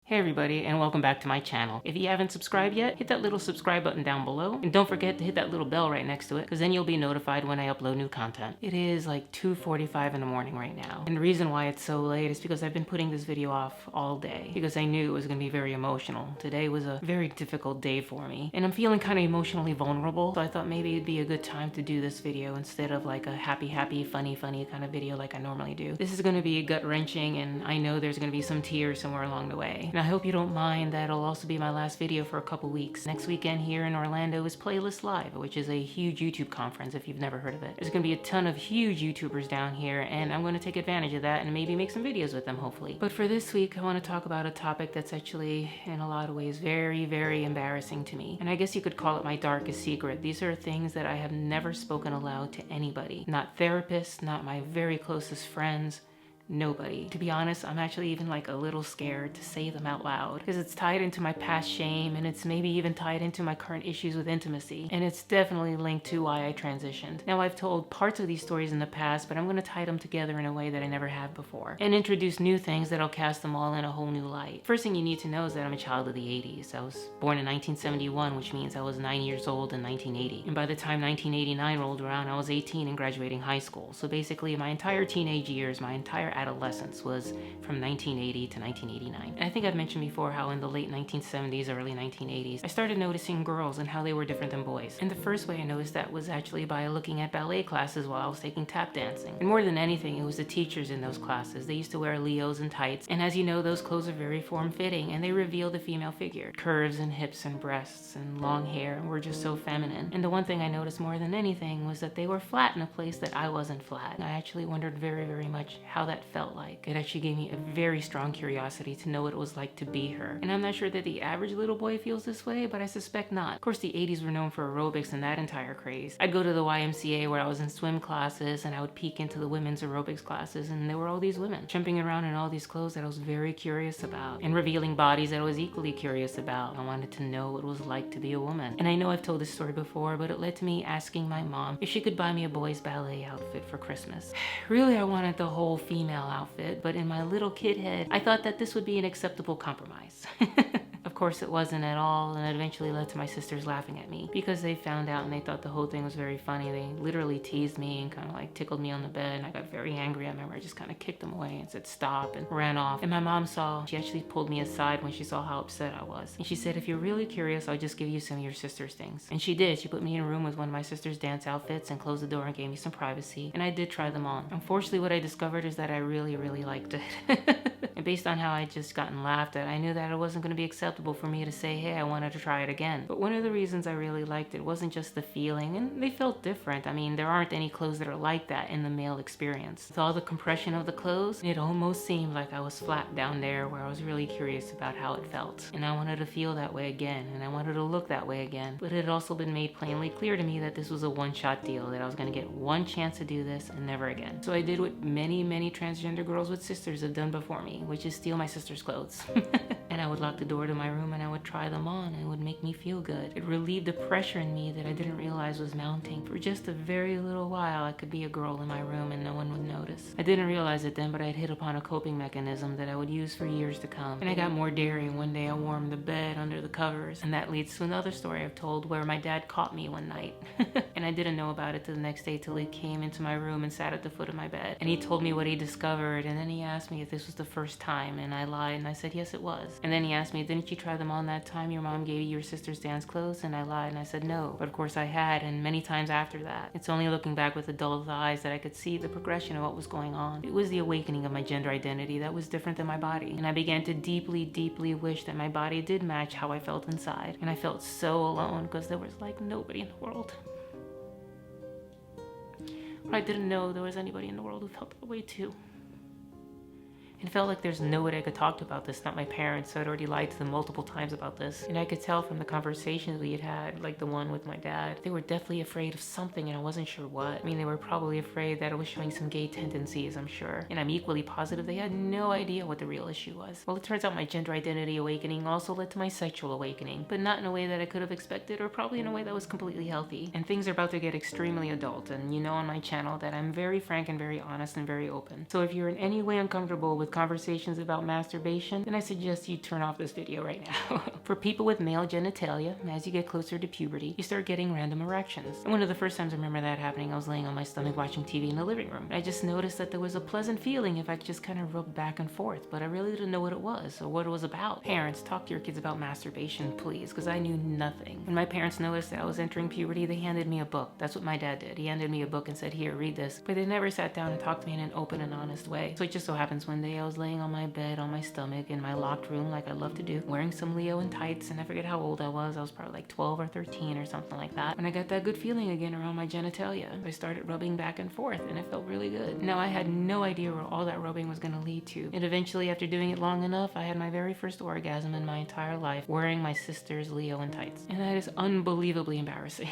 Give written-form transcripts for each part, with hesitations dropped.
Hey everybody, and welcome back to my channel. If you haven't subscribed yet, hit that little subscribe button down below, and don't forget to hit that little bell right next to it, because then you'll be notified when I upload new content. It is like 2:45 in the morning right now, and the reason why it's so late is because I've been putting this video off all day, because I knew it was going to be very emotional. Today was a very difficult day for me, and I'm feeling kind of emotionally vulnerable, so I thought maybe it'd be a good time to do this video instead of like a happy, funny kind of video like I normally do. This is going to be gut-wrenching, and I know there's going to be some tears somewhere along the way. And I hope you don't mind that it'll also be my last video for a couple weeks. Next weekend here in Orlando is Playlist Live, which is a huge YouTube conference if you've never heard of it. There's going to be a ton of huge YouTubers down here, and I'm going to take advantage of that and maybe make some videos with them, hopefully. But for this week, I want to talk about a topic that's actually, in a lot of ways, very embarrassing to me. And I guess you could call it my darkest secret. These are things that I have never spoken aloud to anybody. Not therapists, not my very closest friends. Nobody. To be honest, I'm actually even like a little scared to say them out loud because it's tied into my past shame, and it's maybe even tied into my current issues with intimacy, and it's definitely linked to why I transitioned. Now, I've told parts of these stories in the past, but I'm going to tie them together in a way that I never have before and introduce new things that'll cast them all in a whole new light. First thing you need to know is that I'm a child of the 80s. I was born in 1971, which means I was 9 years old in 1980. And by the time 1989 rolled around, I was 18 and graduating high school. So basically my entire teenage years, my entire adolescence was from 1980 to 1989. And I think I've mentioned before how in the late 1970s, early 1980s, I started noticing girls and how they were different than boys. And the first way I noticed that was actually by looking at ballet classes while I was taking tap dancing. And more than anything, it was the teachers in those classes. They used to wear Leos and tights. And as you know, those clothes are very form-fitting and they reveal the female figure. Curves and hips and breasts and long hair were just so feminine. And the one thing I noticed more than anything was that they were flat in a place that I wasn't flat. And I actually wondered very much how that felt like. It actually gave me a very strong curiosity to know what it was like to be her. And I'm not sure that the average little boy feels this way, but I suspect not. Of course, the 80s were known for aerobics and that entire craze. I'd go to the YMCA where I was in swim classes, and I would peek into the women's aerobics classes, and there were all these women jumping around in all these clothes that I was very curious about, and revealing bodies that I was equally curious about. I wanted to know what it was like to be a woman. And I know I've told this story before, but it led to me asking my mom if she could buy me a boys ballet outfit for Christmas. Really, I wanted the whole female outfit, but in my little kid head, I thought that this would be an acceptable compromise. Of course it wasn't at all, and it eventually led to my sisters laughing at me because they found out and they thought the whole thing was very funny. They literally teased me and kind of like tickled me on the bed, and I got very angry. I remember I just kind of kicked them away and said stop and ran off. And my mom saw, she actually pulled me aside when she saw how upset I was. And she said, if you're really curious, I'll just give you some of your sister's things. And she did. She put me in a room with one of my sister's dance outfits and closed the door and gave me some privacy. And I did try them on. Unfortunately, what I discovered is that I really liked it. And based on how I'd just gotten laughed at, I knew that it wasn't going to be acceptable for me to say, hey, I wanted to try it again. But one of the reasons I really liked it wasn't just the feeling, and they felt different. I mean, there aren't any clothes that are like that in the male experience. With all the compression of the clothes, it almost seemed like I was flat down there where I was really curious about how it felt. And I wanted to feel that way again, and I wanted to look that way again. But it had also been made plainly clear to me that this was a one-shot deal, that I was going to get one chance to do this and never again. So I did what many transgender girls with sisters have done before me, which is steal my sister's clothes. And I would lock the door to my room and I would try them on, and it would make me feel good. It relieved the pressure in me that I didn't realize was mounting. For just a very little while, I could be a girl in my room and no one would notice. I didn't realize it then, but I'd hit upon a coping mechanism that I would use for years to come. And I got more daring. One day I warmed the bed under the covers, and that leads to another story I've told where my dad caught me one night. And I didn't know about it till the next day, till he came into my room and sat at the foot of my bed. And he told me what he discovered, and then he asked me if this was the first time, and I lied and I said yes it was. And then he asked me, didn't you try them on that time your mom gave you your sister's dance clothes? And I lied and I said no. But of course I had, and many times after that. It's only looking back with adult eyes that I could see the progression of what was going on. It was the awakening of my gender identity that was different than my body. And I began to deeply wish that my body did match how I felt inside. And I felt so alone because there was like nobody in the world. But I didn't know there was anybody in the world who felt that way too. It felt like there's nobody I could talk to about this, not my parents, so I'd already lied to them multiple times about this. And I could tell from the conversations we had had, like the one with my dad, they were definitely afraid of something and I wasn't sure what. I mean, they were probably afraid that I was showing some gay tendencies, I'm sure. And I'm equally positive they had no idea what the real issue was. Well, it turns out my gender identity awakening also led to my sexual awakening, but not in a way that I could have expected, or probably in a way that was completely healthy. And things are about to get extremely adult, and you know on my channel that I'm very frank and very honest and very open. So if you're in any way uncomfortable with with conversations about masturbation, then I suggest you turn off this video right now. For people with male genitalia, as you get closer to puberty, you start getting random erections. And one of the first times I remember that happening, I was laying on my stomach watching TV in the living room. I just noticed that there was a pleasant feeling if I just kind of rubbed back and forth, but I really didn't know what it was or what it was about. Parents, talk to your kids about masturbation, please, because I knew nothing. When my parents noticed that I was entering puberty, they handed me a book. That's what my dad did. He handed me a book and said, here, read this. But they never sat down and talked to me in an open and honest way. So it just so happens one day I was laying on my bed on my stomach in my locked room like I love to do, wearing some Leo and tights, and I forget how old I was. I was probably like 12 or 13 or something like that. When I got that good feeling again around my genitalia, I started rubbing back and forth and it felt really good. Now I had no idea where all that rubbing was going to lead to. And eventually, after doing it long enough, I had my very first orgasm in my entire life wearing my sister's Leo and tights. And that is unbelievably embarrassing.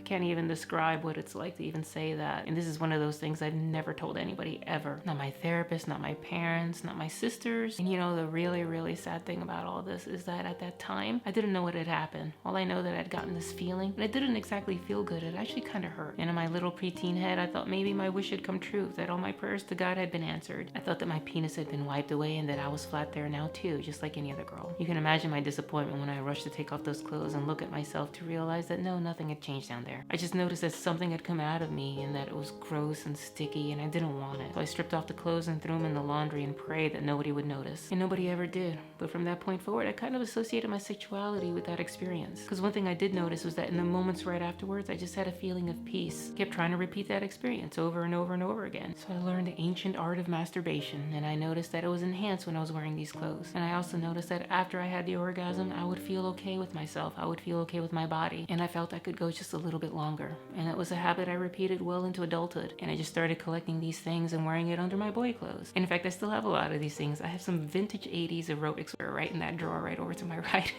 Can't even describe what it's like to even say that. And this is one of those things I've never told anybody ever. Not my therapist, not my parents, not my sisters. And you know, the really, really sad thing about all this is that at that time, I didn't know what had happened. All I know that I'd gotten this feeling, and it didn't exactly feel good. It actually kind of hurt. And in my little preteen head, I thought maybe my wish had come true, that all my prayers to God had been answered. I thought that my penis had been wiped away and that I was flat there now too, just like any other girl. You can imagine my disappointment when I rushed to take off those clothes and look at myself to realize that no, nothing had changed down there. I just noticed that something had come out of me and that it was gross and sticky and I didn't want it. So I stripped off the clothes and threw them in the laundry and prayed that nobody would notice. And nobody ever did. But from that point forward, I kind of associated my sexuality with that experience. Because one thing I did notice was that in the moments right afterwards, I just had a feeling of peace. Kept trying to repeat that experience over and over and over again. So I learned the ancient art of masturbation, and I noticed that it was enhanced when I was wearing these clothes. And I also noticed that after I had the orgasm, I would feel okay with myself. I would feel okay with my body. And I felt I could go just a little bit longer. And it was a habit I repeated well into adulthood. And I just started collecting these things and wearing it under my boy clothes. And in fact, I still have a lot of these things. I have some vintage 80s erotics right in that drawer right over to my right.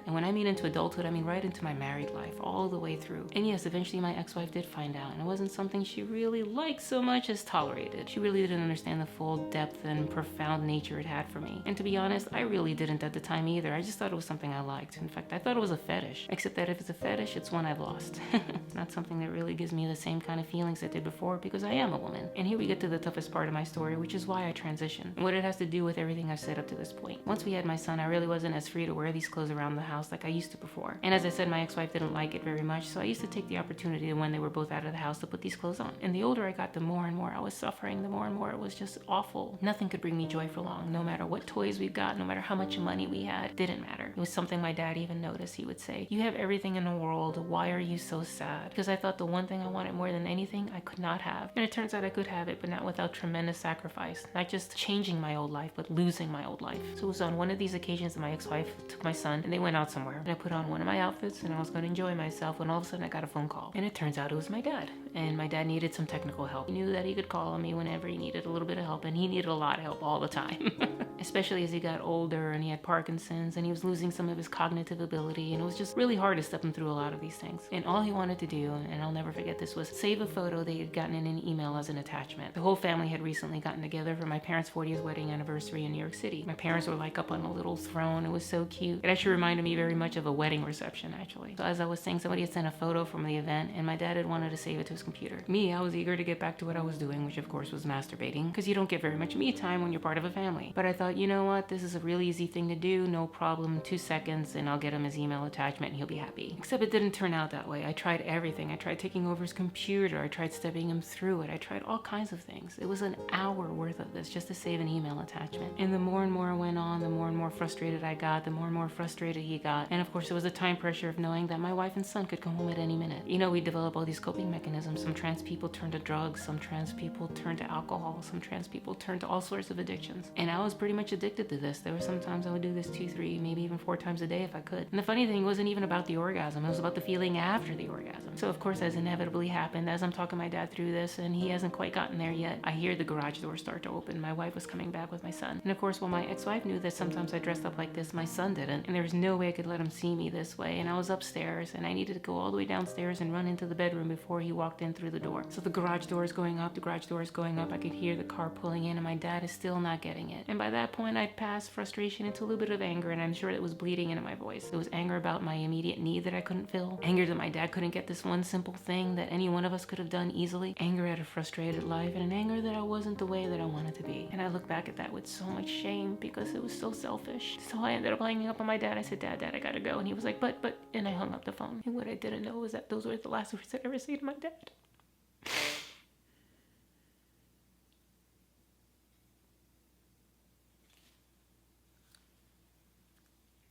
And when I mean into adulthood, I mean right into my married life, all the way through. And yes, eventually my ex-wife did find out, and it wasn't something she really liked so much as tolerated. She really didn't understand the full depth and profound nature it had for me. And to be honest, I really didn't at the time either. I just thought it was something I liked. In fact, I thought it was a fetish. Except that if it's a fetish, it's one I've lost. It's not something that really gives me the same kind of feelings it did before, because I am a woman. And here we get to the toughest part of my story, which is why I transitioned, and what it has to do with everything I've said up to this point. Once we had my son, I really wasn't as free to wear these clothes around the house like I used to before. And as I said, my ex-wife didn't like it very much, so I used to take the opportunity when they were both out of the house to put these clothes on. And the older I got, the more and more I was suffering, the more and more it was just awful. Nothing could bring me joy for long. No matter what toys we got, no matter how much money we had, it didn't matter. It was something my dad even noticed. He would say, "You have everything in the world, why are you so sad?" Because I thought the one thing I wanted more than anything, I could not have. And it turns out I could have it, but not without tremendous sacrifice. Not just changing my old life, but losing my old life. So it was on one of these occasions that my ex-wife took my son and they went out somewhere. And I put on one of my outfits and I was going to enjoy myself when all of a sudden I got a phone call. And it turns out it was my dad. And my dad needed some technical help. He knew that he could call on me whenever he needed a little bit of help, and he needed a lot of help all the time. Especially as he got older and he had Parkinson's and he was losing some of his cognitive ability, and it was just really hard to step him through a lot of these things. And all he wanted to do, and I'll never forget this, was save a photo they had gotten in an email as an attachment. The whole family had recently gotten together for my parents' 40th wedding anniversary in New York City. My parents were like up on a little throne. It was so cute. It actually reminded me very much of a wedding reception, actually. So as I was saying, somebody had sent a photo from the event and my dad had wanted to save it to his computer. Me, I was eager to get back to what I was doing, which of course was masturbating, because you don't get very much me time when you're part of a family. But I thought, you know what, this is a really easy thing to do, no problem, 2 seconds and I'll get him his email attachment and he'll be happy. Except it didn't turn out that way. I tried everything. I tried taking over his computer. I tried stepping him through it. I tried all kinds of things. It was an hour worth of this just to save an email attachment. And the more and more I went on, the more and more frustrated I got, the more and more frustrated he got. And of course, there was the time pressure of knowing that my wife and son could come home at any minute. You know, we develop all these coping mechanisms. Some trans people turn to drugs. Some trans people turn to alcohol. Some trans people turn to all sorts of addictions. And I was pretty much addicted to this. There were some times I would do this 2, 3, maybe even 4 times a day if I could. And the funny thing wasn't even about the orgasm. It was about the feeling after the orgasm. So of course, as inevitably happened, as I'm talking my dad through this and he hasn't quite gotten there yet, I hear the garage door start to open. My wife was coming back with my son. And of course, while my ex-wife knew that sometimes I dressed up like this, my son didn't. And there was no way I could let him see me this way. And I was upstairs and I needed to go all the way downstairs and run into the bedroom before he walked in through the door. So the garage door is going up, the garage door is going up. I could hear the car pulling in and my dad is still not getting it. And by that that point, I'd passed frustration into a little bit of anger, and I'm sure it was bleeding into my voice. It was anger about my immediate need that I couldn't fill, anger that my dad couldn't get this one simple thing that any one of us could have done easily, anger at a frustrated life, and an anger that I wasn't the way that I wanted to be. And I look back at that with so much shame because it was so selfish. So I ended up hanging up on my dad. I said, Dad, I gotta go. And he was like, but, and I hung up the phone. And what I didn't know was that those were the last words I'd ever say to my dad.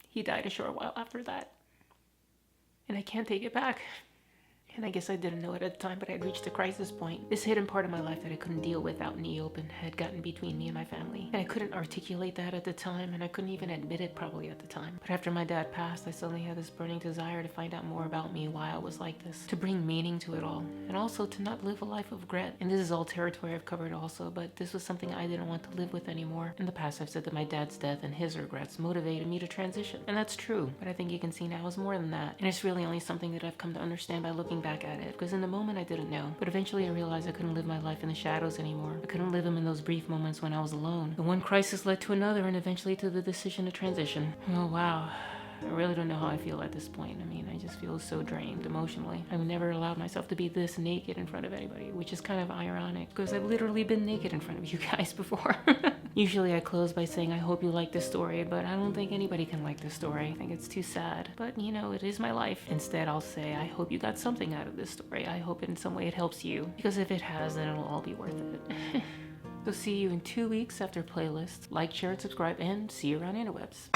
He died a short while after that. And I can't take it back. And I guess I didn't know it at the time, but I had reached a crisis point. This hidden part of my life that I couldn't deal with out in the open had gotten between me and my family. And I couldn't articulate that at the time, and I couldn't even admit it probably at the time. But after my dad passed, I suddenly had this burning desire to find out more about me, why I was like this, to bring meaning to it all, and also to not live a life of regret. And this is all territory I've covered also, but this was something I didn't want to live with anymore. In the past, I've said that my dad's death and his regrets motivated me to transition. And that's true, but I think you can see now it's more than that. And it's really only something that I've come to understand by looking back at it, because in the moment I didn't know, but eventually I realized I couldn't live my life in the shadows anymore. I couldn't live them in those brief moments when I was alone. The one crisis led to another, and eventually to the decision to transition. Oh wow, I really don't know how I feel at this point. I mean, I just feel so drained emotionally. I've never allowed myself to be this naked in front of anybody, which is kind of ironic because I've literally been naked in front of you guys before. Usually I close by saying I hope you like this story, but I don't think anybody can like this story. I think it's too sad, but you know, it is my life. Instead, I'll say I hope you got something out of this story. I hope in some way it helps you, because if it has, then it'll all be worth it. So see you in 2 weeks after playlist. Like, share, and subscribe, and see you around interwebs.